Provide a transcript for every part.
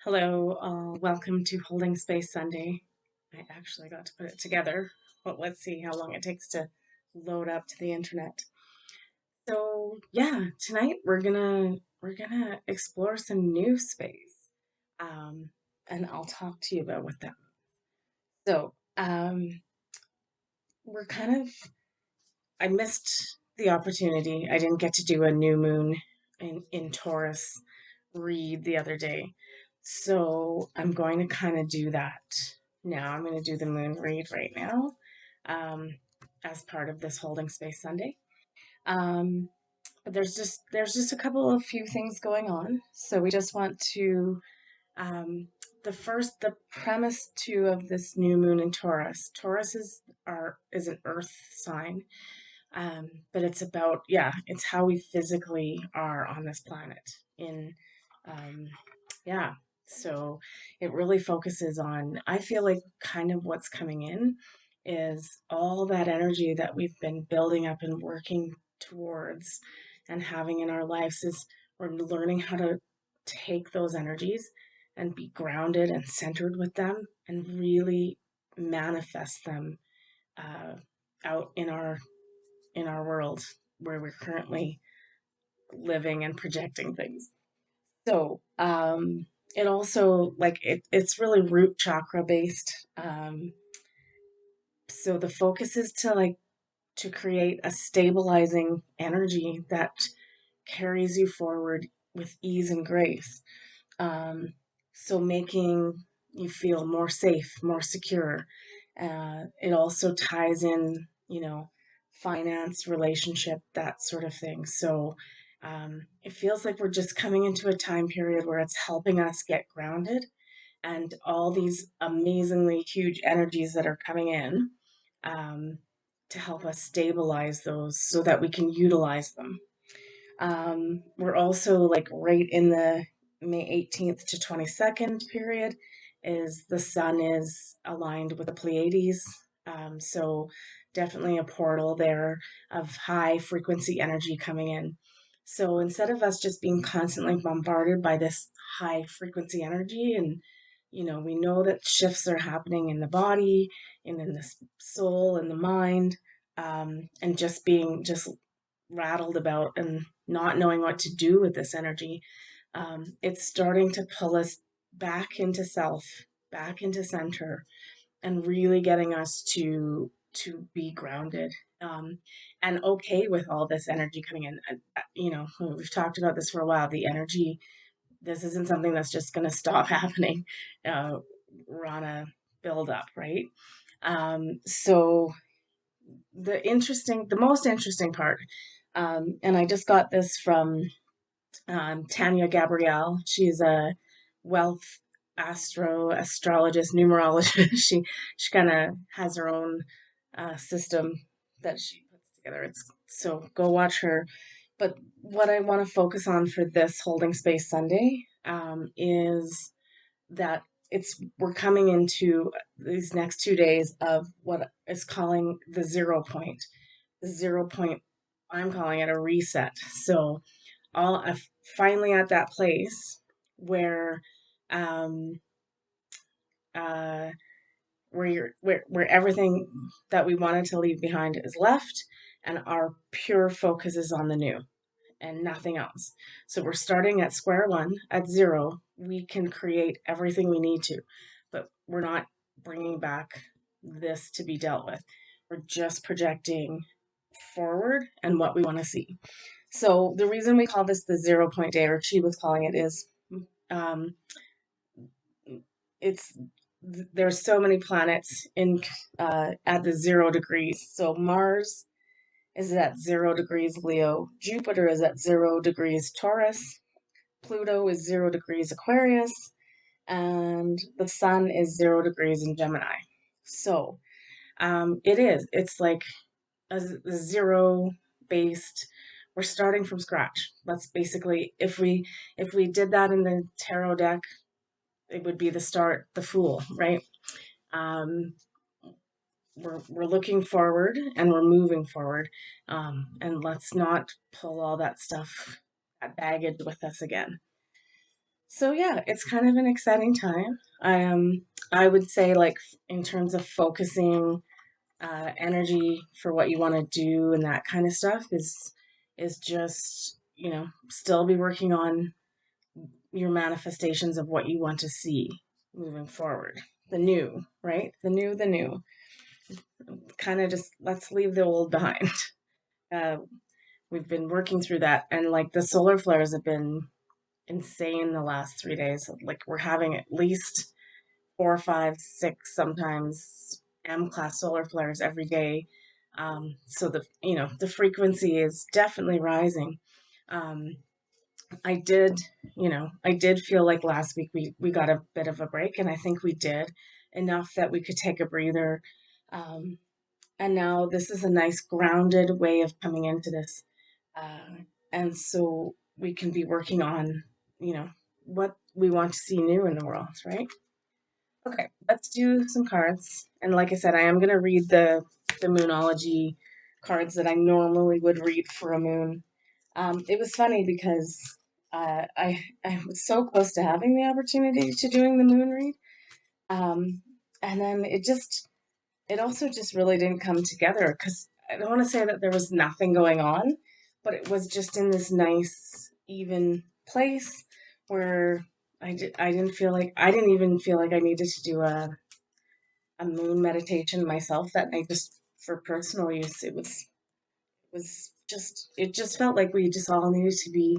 Hello, welcome to Holding Space Sunday. I actually got to put it together, but let's see how long it takes to load up to the internet. So yeah, tonight we're gonna explore some new space, um, and I'll talk to you about what that. So we're kind of I missed the opportunity. I didn't get to do a new moon in Taurus read the other day. So I'm going to kind of do that now. I'm going to do the moon read right now um, as part of this Holding Space Sunday. Um, but there's just a couple of few things going on. So we just want to um, the premise too of this new moon in Taurus. Taurus is an Earth sign, but it's about, yeah, it's how we physically are on this planet. Um, yeah, so it really focuses on, I feel like kind of what's coming in is all that energy that we've been building up and working towards and having in our lives is we're learning how to take those energies and be grounded and centered with them and really manifest them uh, out in our world where we're currently living and projecting things. So it also it's really root chakra based. So the focus is to create a stabilizing energy that carries you forward with ease and grace. Um, so making you feel more safe, more secure. It also ties in, finance, relationship, that sort of thing. So it feels like we're just coming into a time period where it's helping us get grounded and all these amazingly huge energies that are coming in um, to help us stabilize those so that we can utilize them. We're also like right in the May 18th to 22nd period is the sun is aligned with the Pleiades. So definitely a portal there of high frequency energy coming in. So instead of us just being constantly bombarded by this high frequency energy and we know that shifts are happening in the body and in the soul and the mind, and just being just rattled about and not knowing what to do with this energy, it's starting to pull us back into self, back into center, and really getting us to be grounded, um, and okay with all this energy coming in. We've talked about this for a while. The energy. This isn't something that's just going to stop happening. We're on a build up, right? So the most interesting part, and I just got this from Tanya Gabrielle. She's a wealth astrologist, numerologist. She kind of has her own system that she puts together. It's so go watch her. But what I want to focus on for this Holding Space Sunday is that it's we're coming into these next 2 days of what is calling the 0 point. The 0 point, I'm calling it a reset. So I'm finally at that place where um uh where everything that we wanted to leave behind is left and our pure focus is on the new and nothing else. So we're starting at square one, at zero. We can create everything we need to, but we're not bringing back this to be dealt with. We're just projecting forward and what we want to see. So the reason we call this the 0 point day, or she was calling it, is um, it's there's so many planets in at the 0 degrees. So Mars is at 0 degrees Leo, Jupiter is at 0 degrees Taurus, Pluto is 0 degrees Aquarius, and the Sun is 0 degrees in Gemini. So it's like a zero based. We're starting from scratch. That's basically, if we did that in the tarot deck, it would be the start, the Fool, right? Um, we're looking forward and we're moving forward, and let's not pull all that stuff, that baggage with us again. So yeah, it's kind of an exciting time. I would say like in terms of focusing energy for what you want to do and that kind of stuff is just, still be working on your manifestations of what you want to see moving forward. The new, right? The new. Kind of just let's leave the old behind. Uh, we've been working through that, and like the solar flares have been insane the last 3 days. Like we're having at least four, five, six, sometimes M-class solar flares every day. So the frequency is definitely rising. Um, I did, I did feel like last week we got a bit of a break, and I think we did enough that we could take a breather. Um, and now this is a nice grounded way of coming into this, uh, and so we can be working on, you know, what we want to see new in the world, right? Okay, let's do some cards. And like I said, I am going to read the Moonology cards that I normally would read for a moon. It was funny because I was so close to having the opportunity to doing the moon read, um, and then it also just really didn't come together because I don't want to say that there was nothing going on, but it was just in this nice even place where I didn't even feel like I needed to do a moon meditation myself that night just for personal use. It was just it just felt like we just all needed to be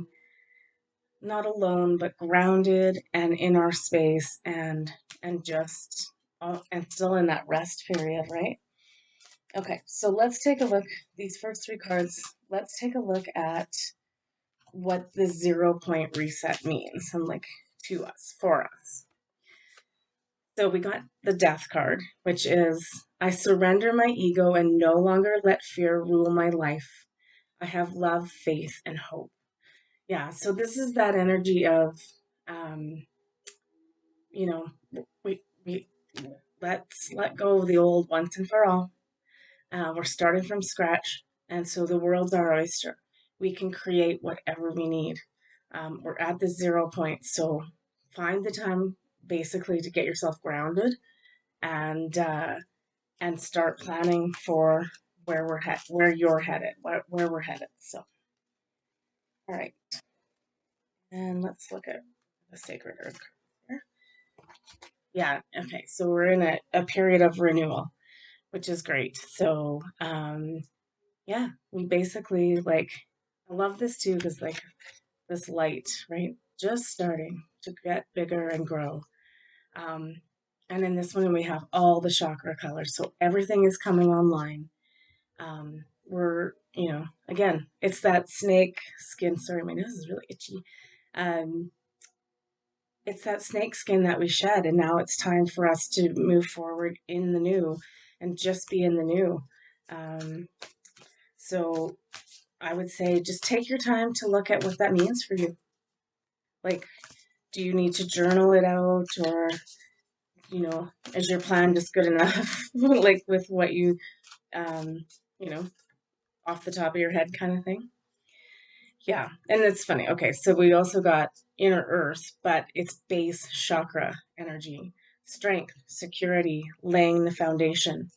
not alone but grounded and in our space and just and still in that rest period, right? Okay, so let's take a look. These first three cards, let's take a look at what the 0 point reset means and like to us, for us. So we got the death card, which is I surrender my ego and no longer let fear rule my life. I have love, faith, and hope. Yeah, so this is that energy of, um, you know, we let's let go of the old once and for all. We're starting from scratch, and so the world's our oyster. We can create whatever we need. We're at the 0 point, so find the time basically to get yourself grounded and start planning for where you're headed, where we're headed. So, all right, and let's look at the sacred earth here. Yeah, okay, so we're in a period of renewal, which is great. So, yeah, we basically like, I love this too because like this light, right? Just starting to get bigger and grow. Um, and in this one, we have all the chakra colors. So everything is coming online. Again, it's that snake skin. Sorry, my nose is really itchy. Um, it's that snake skin that we shed, and now it's time for us to move forward in the new and just be in the new. Um, so I would say just take your time to look at what that means for you. Like, do you need to journal it out, or, is your plan just good enough? Like with what um, you know, off the top of your head kind of thing? Yeah, and it's funny. Okay, so we also got inner earth, but it's base chakra energy, strength, security, laying the foundation.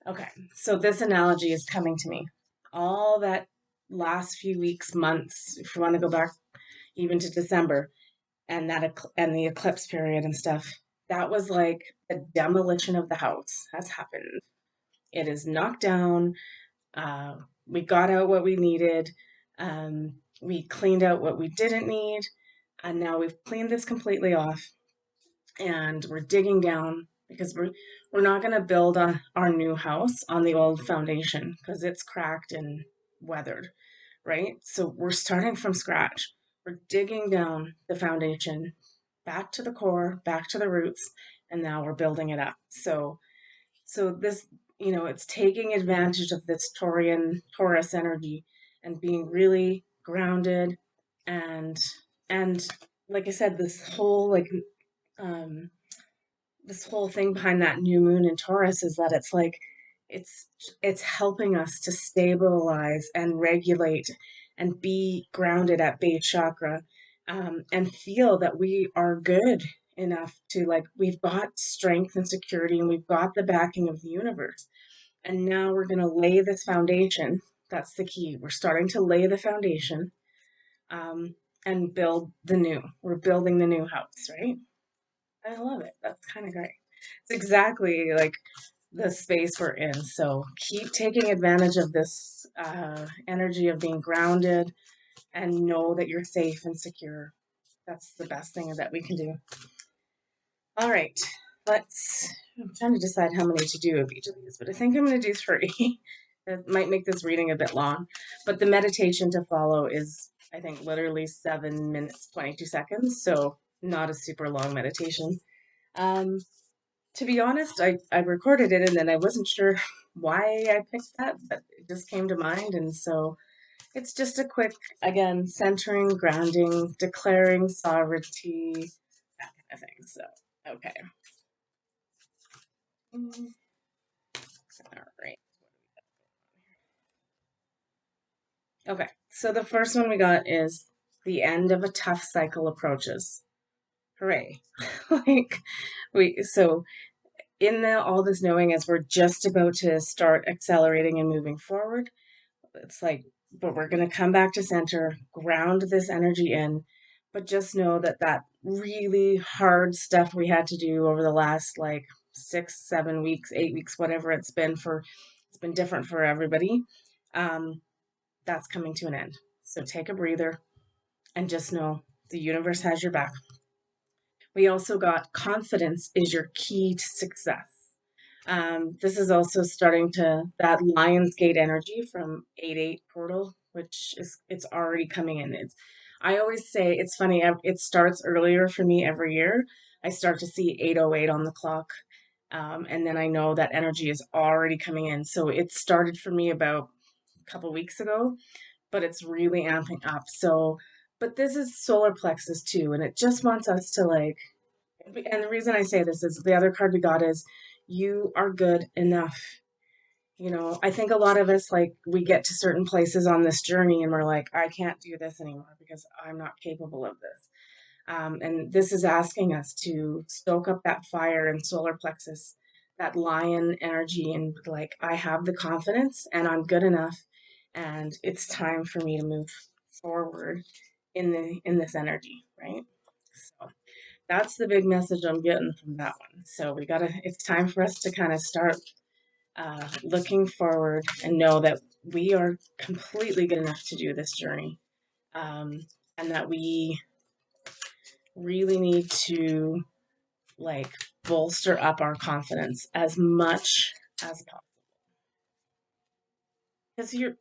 Okay, so this analogy is coming to me. All that last few weeks, months, if you want to go back even to December, and the eclipse period and stuff, that was like the demolition of the house has happened. It is knocked down. Uh, we got out what we needed. We cleaned out what we didn't need, and now we've cleaned this completely off, and we're digging down because we're not going to build on our new house on the old foundation because it's cracked and weathered, right? So we're starting from scratch. We're digging down the foundation back to the core, back to the roots, and now we're building it up. So this, it's taking advantage of this Taurus energy and being really grounded and and like I said, um this whole thing behind that new moon in Taurus is that it's like it's it's helping us to stabilize and regulate and be grounded at base chakra. and feel that we are good enough to, like, we've got strength and security and we've got the backing of the universe. And now we're going to lay this foundation. That's the key. We're starting to lay the foundation, um, and build the new. We're building the new house, right? I love it. That's kind of great. It's exactly like the space we're in. So keep taking advantage of this energy of being grounded and know that you're safe and secure. That's the best thing that we can do. All right, I'm trying to decide how many to do of each of these, but I think I'm going to do three. That might make this reading a bit long, but the meditation to follow is, I think, literally 7 minutes, 22 seconds. So not a super long meditation. Um, to be honest, I recorded it and then I wasn't sure why I picked that, but it just came to mind. And so it's just a quick, again, centering, grounding, declaring sovereignty, that kind of thing. So, okay. All right. Okay. So the first one we got is the end of a tough cycle approaches. Hooray. Like so in all this knowing as we're just about to start accelerating and moving forward, it's like, but we're going to come back to center, ground this energy in, but just know that that really hard stuff we had to do over the last like 6, 7 weeks, 8 weeks, whatever it's been different for everybody. Um, that's coming to an end. So take a breather and just know the universe has your back. We also got confidence is your key to success. This is also starting to that Lionsgate energy from 8-8 portal, which is it's already coming in. I always say it's funny. It starts earlier for me every year. I start to see 8:08 on the clock, and then I know that energy is already coming in. So it started for me about a couple weeks ago, but it's really amping up. So, but this is solar plexus too, and it just wants us to like, and the reason I say this is the other card we got is you are good enough. I think a lot of us, like, we get to certain places on this journey and we're like, I can't do this anymore because I'm not capable of this. And this is asking us to stoke up that fire and solar plexus, that lion energy, and like, I have the confidence and I'm good enough, and it's time for me to move forward in this energy, right? So that's the big message I'm getting from that one. So it's time for us to kind of start looking forward and know that we are completely good enough to do this journey, um, and that we really need to like bolster up our confidence as much as possible because you're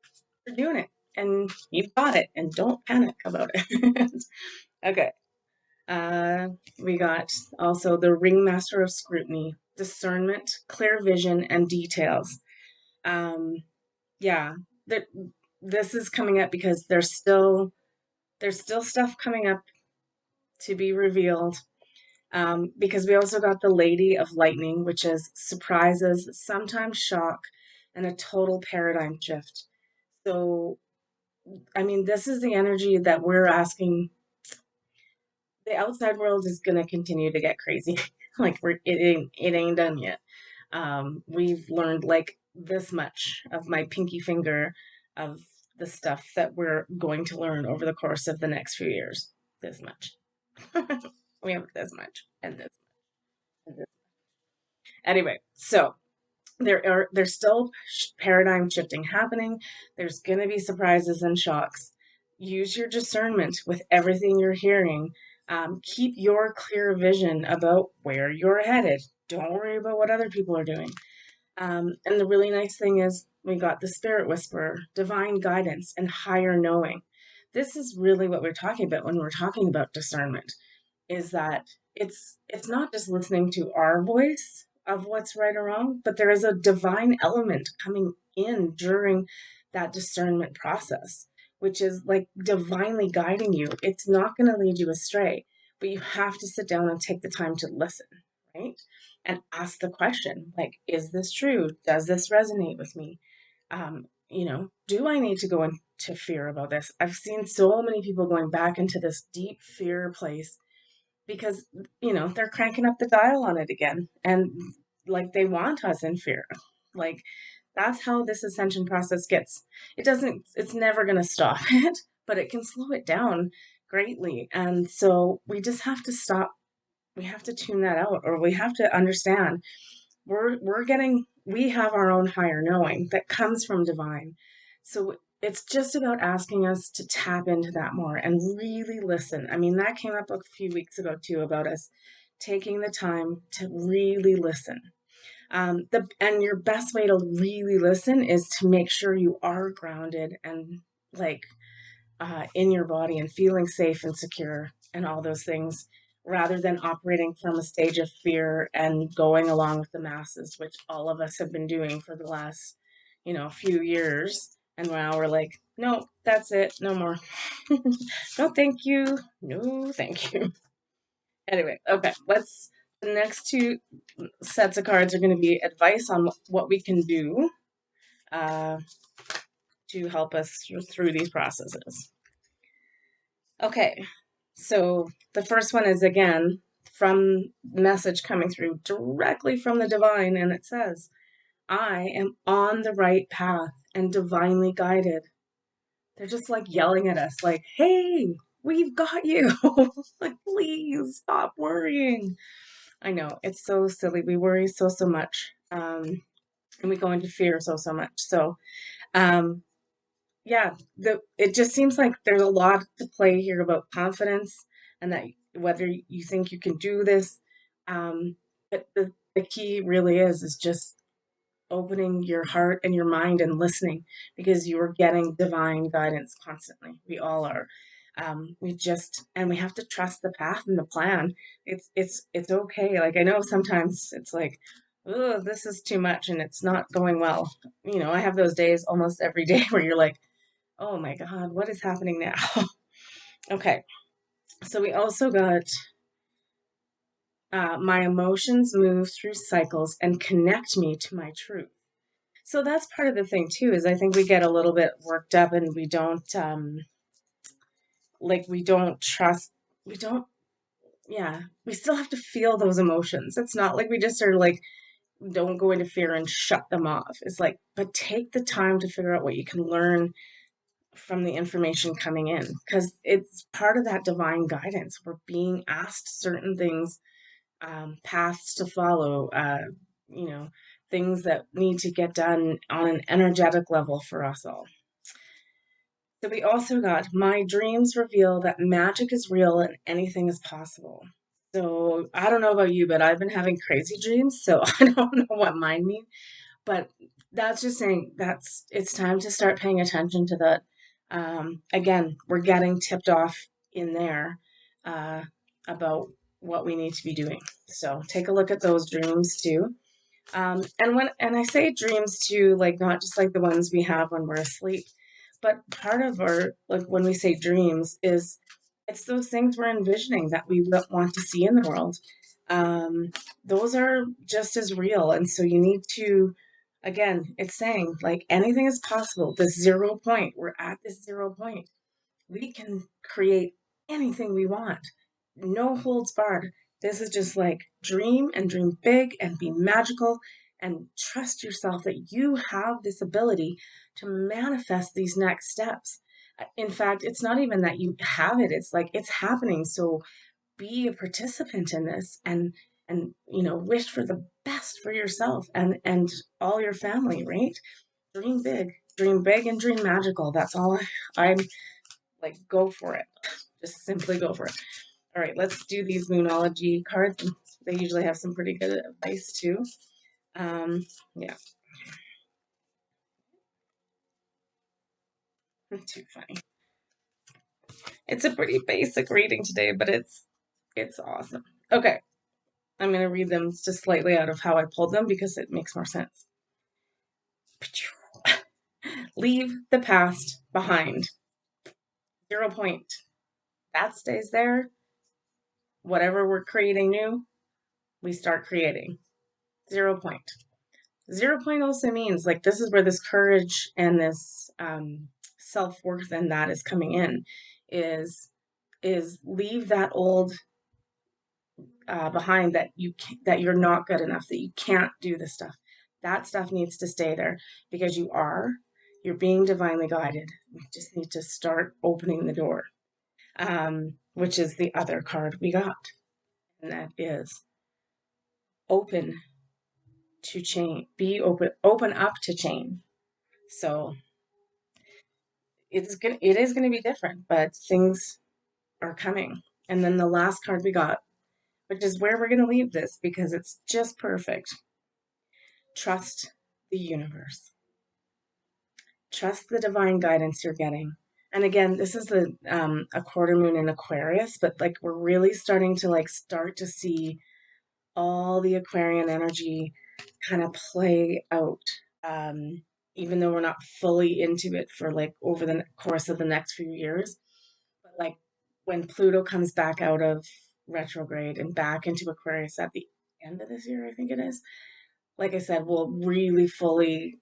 doing it and you've got it, and don't panic about it. Okay. We got also the ringmaster of scrutiny, discernment, clear vision, and details. Um, yeah, that this is coming up because there's still stuff coming up to be revealed. Because we also got the Lady of Lightning, which is surprises, sometimes shock, and a total paradigm shift. So, I mean, this is the energy that we're asking. The outside world is going to continue to get crazy. Like it ain't done yet. We've learned like this much of my pinky finger of the stuff that we're going to learn over the course of the next few years. This much. We have this much and this and this. Anyway, so there's still paradigm shifting happening. There's going to be surprises and shocks. Use your discernment with everything you're hearing. Keep your clear vision about where you're headed. Don't worry about what other people are doing. And the really nice thing is we got the spirit whisperer, divine guidance, and higher knowing. This is really what we're talking about when we're talking about discernment, is that it's not just listening to our voice of what's right or wrong, but there is a divine element coming in during that discernment process, which is like divinely guiding you. It's not going to lead you astray, but you have to sit down and take the time to listen, right? And ask the question, like, is this true? Does this resonate with me? Do I need to go and to fear about this. I've seen so many people going back into this deep fear place because, they're cranking up the dial on it again. And like they want us in fear. Like that's how this ascension process gets. It's never going to stop it, but it can slow it down greatly. And so we just have to stop. We have to tune that out, or we have to understand we have our own higher knowing that comes from divine. So it's just about asking us to tap into that more and really listen. I mean, that came up a few weeks ago too, about us taking the time to really listen. And your best way to really listen is to make sure you are grounded and like in your body and feeling safe and secure and all those things, rather than operating from a stage of fear and going along with the masses, which all of us have been doing for the last, few years. And now we're like, no, that's it, no more. No, thank you. No, thank you. Anyway, okay, the next two sets of cards are going to be advice on what we can do uh, to help us through these processes. Okay, so the first one is again from message coming through directly from the divine, and it says, I am on the right path and divinely guided. They're just like yelling at us, like, hey, we've got you. Like, please stop worrying. I know it's so silly. We worry so much. And we go into fear so much. So, um, yeah, it just seems like there's a lot to play here about confidence and that whether you think you can do this. But the key really is just opening your heart and your mind and listening, because you are getting divine guidance constantly. We all are. And we have to trust the path and the plan. It's okay. Like I know sometimes it's like, oh, this is too much and it's not going well. I have those days almost every day where you're like, oh my God, what is happening now? Okay, so we also got my emotions move through cycles and connect me to my truth. So that's part of the thing too, is I think we get a little bit worked up and we don't trust, we don't, yeah, we still have to feel those emotions. It's not like we just are like, don't go into fear and shut them off. It's like, but take the time to figure out what you can learn from the information coming in, because it's part of that divine guidance. We're being asked certain things, paths to follow, you know, things that need to get done on an energetic level for us all. So we also got my dreams reveal that magic is real and anything is possible. So I don't know about you, but I've been having crazy dreams, so I don't know what mine mean. But that's just saying it's time to start paying attention to that. Again, we're getting tipped off in there uh, about what we need to be doing. So take a look at those dreams too. And I say dreams too, like not just like the ones we have when we're asleep, but part of our, like when we say dreams, is it's those things we're envisioning that we want to see in the world. Um, those are just as real, and so you need to, again, it's saying like anything is possible. This 0 point, we're at this 0 point. We can create anything we want, no holds barred. This is just like dream and dream big and be magical and trust yourself that you have this ability to manifest these next steps. In fact, it's not even that you have it, it's like it's happening. So be a participant in this, and wish for the best for yourself and all your family, right? Dream big and dream magical. That's all I'm like, go for it. Just simply go for it. All right, let's do these Moonology cards. They usually have some pretty good advice too. Yeah. Too funny. It's a pretty basic reading today, but it's awesome. Okay, I'm gonna read them just slightly out of how I pulled them because it makes more sense. Leave the past behind. 0 point. That stays there. Whatever we're creating new, we start creating. 0 point. 0 point also means like this is where this courage and this self-worth and that is coming in is leave that old behind, that that you're not good enough, that you can't do this stuff. That stuff needs to stay there because you're being divinely guided. We just need to start opening the door, which is the other card we got, and that is open to change. Be open up to change. So it is gonna be different, but things are coming. And then the last card we got, which is where we're gonna leave this because it's just perfect. Trust the universe. Trust the divine guidance you're getting. And again, this is a quarter moon in Aquarius, but like we're really starting to start to see all the Aquarian energy kind of play out. Um, Even though we're not fully into it for like over the course of the next few years, but like when Pluto comes back out of retrograde and back into Aquarius at the end of this year, I think it is. Like I said, we'll really fully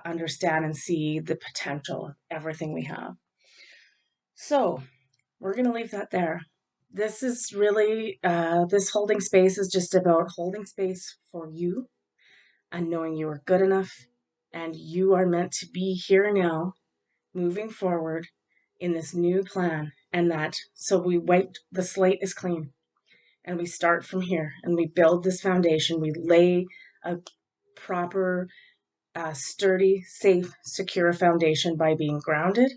understand and see the potential of everything we have. So we're going to leave that there. This is really, this holding space is just about holding space for you and knowing you are good enough and you are meant to be here now, moving forward in this new plan. And that, so we wipe, the slate is clean and we start from here and we build this foundation. We lay a proper, sturdy, safe, secure foundation by being grounded.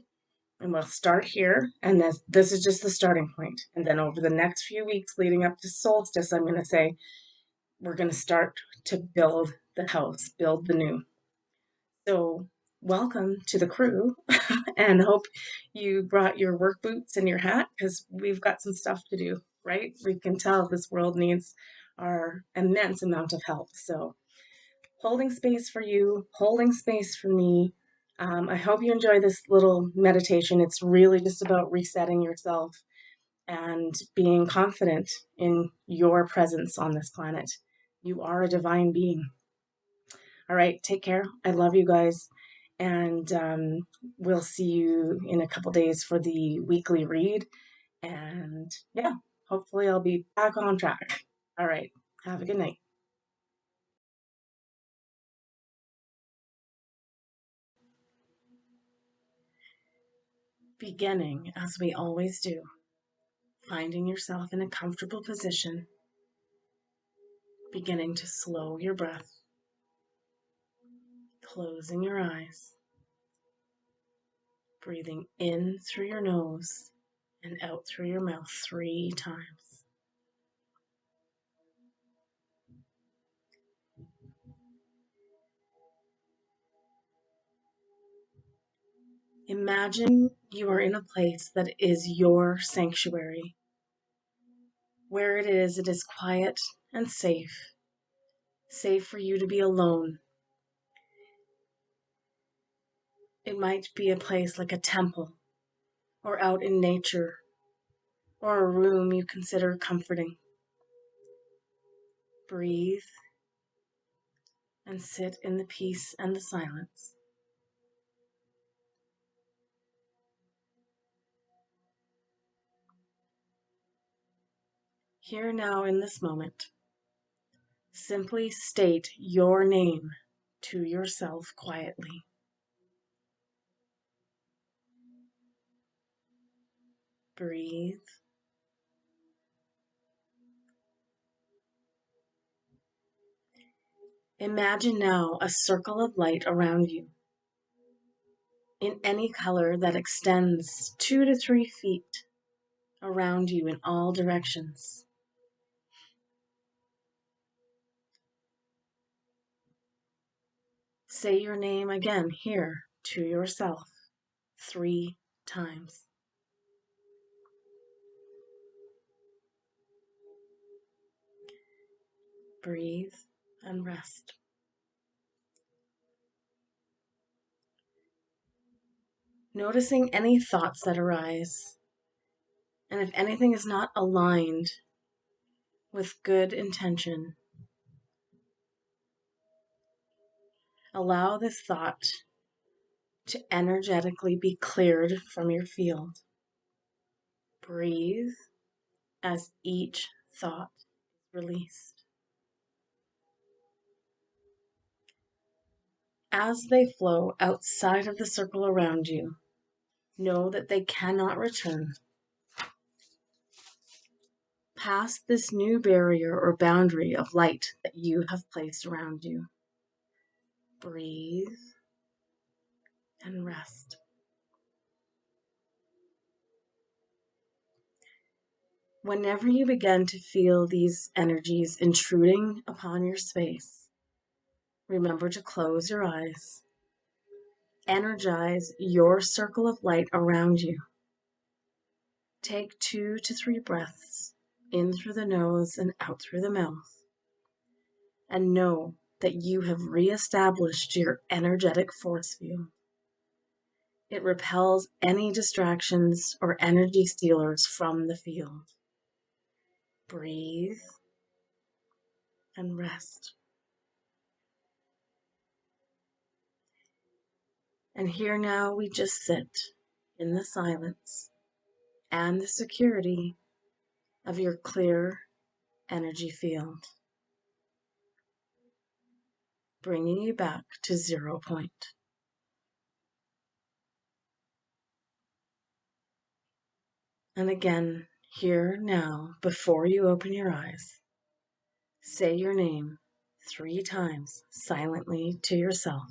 And we'll start here, and this is just the starting point. And then over the next few weeks leading up to solstice, I'm going to say we're going to start to build the house, build the new. So welcome to the crew, and hope you brought your work boots and your hat because we've got some stuff to do, right? We can tell this world needs our immense amount of help. So holding space for you, holding space for me. I hope you enjoy this little meditation. It's really just about resetting yourself and being confident in your presence on this planet. You are a divine being. All right, take care. I love you guys. And we'll see you in a couple days for the weekly read. And yeah, hopefully I'll be back on track. All right, have a good night. Beginning, as we always do, finding yourself in a comfortable position, beginning to slow your breath, closing your eyes, breathing in through your nose and out through your mouth 3 times. Imagine you are in a place that is your sanctuary. Where it is quiet and safe, safe for you to be alone. It might be a place like a temple, or out in nature, or a room you consider comforting. Breathe and sit in the peace and the silence. Here now in this moment, simply state your name to yourself quietly. Breathe. Imagine now a circle of light around you in any color that extends 2 to 3 feet around you in all directions. Say your name again here to yourself 3 times. Breathe and rest. Noticing any thoughts that arise, and if anything is not aligned with good intention, allow this thought to energetically be cleared from your field. Breathe as each thought is released. As they flow outside of the circle around you, know that they cannot return. Past this new barrier or boundary of light that you have placed around you. Breathe and rest. Whenever you begin to feel these energies intruding upon your space, remember to close your eyes. Energize your circle of light around you. Take 2 to 3 breaths in through the nose and out through the mouth. And know that you have reestablished your energetic force field. It repels any distractions or energy stealers from the field. Breathe and rest. And here now we just sit in the silence and the security of your clear energy field, bringing you back to 0 point. And again, here now, before you open your eyes, say your name 3 times silently to yourself.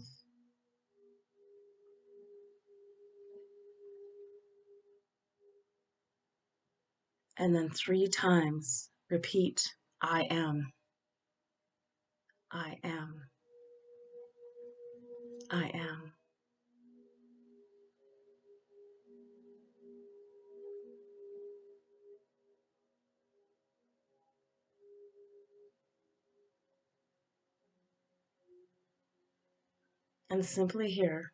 And then 3 times repeat, I am, I am, I am. And simply here,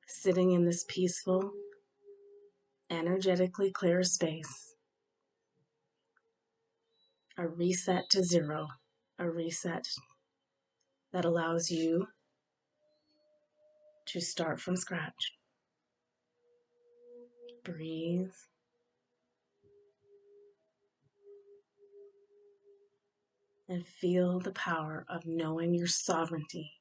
sitting in this peaceful, energetically clear space, a reset to 0, a reset that allows you to start from scratch. Breathe. And feel the power of knowing your sovereignty.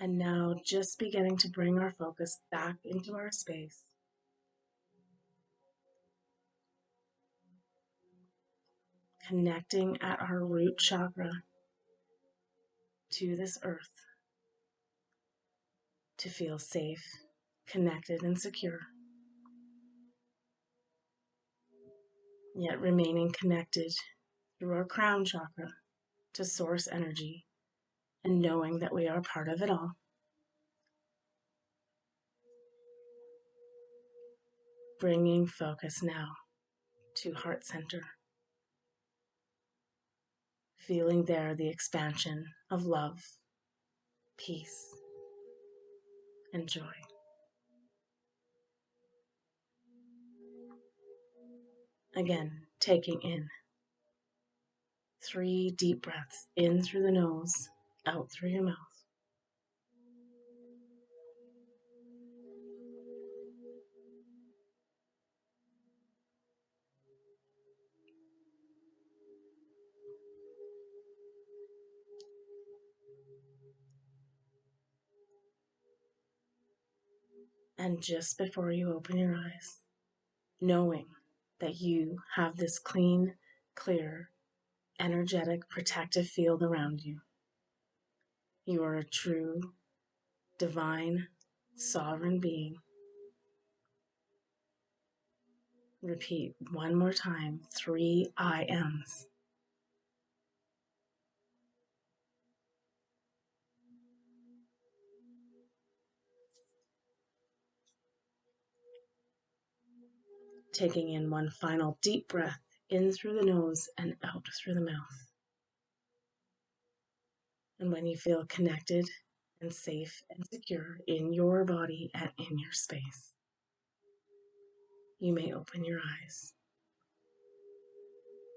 And now just beginning to bring our focus back into our space. Connecting at our root chakra to this earth to feel safe, connected, and secure. Yet remaining connected through our crown chakra to source energy and knowing that we are part of it all. Bringing focus now to heart center. Feeling there the expansion of love, peace, and joy. Again, taking in 3 deep breaths in through the nose, out through your mouth. And just before you open your eyes, knowing that you have this clean, clear, energetic, protective field around you. You are a true, divine, sovereign being. Repeat one more time, 3 I ams. Taking in one final deep breath in through the nose and out through the mouth. And when you feel connected and safe and secure in your body and in your space, you may open your eyes.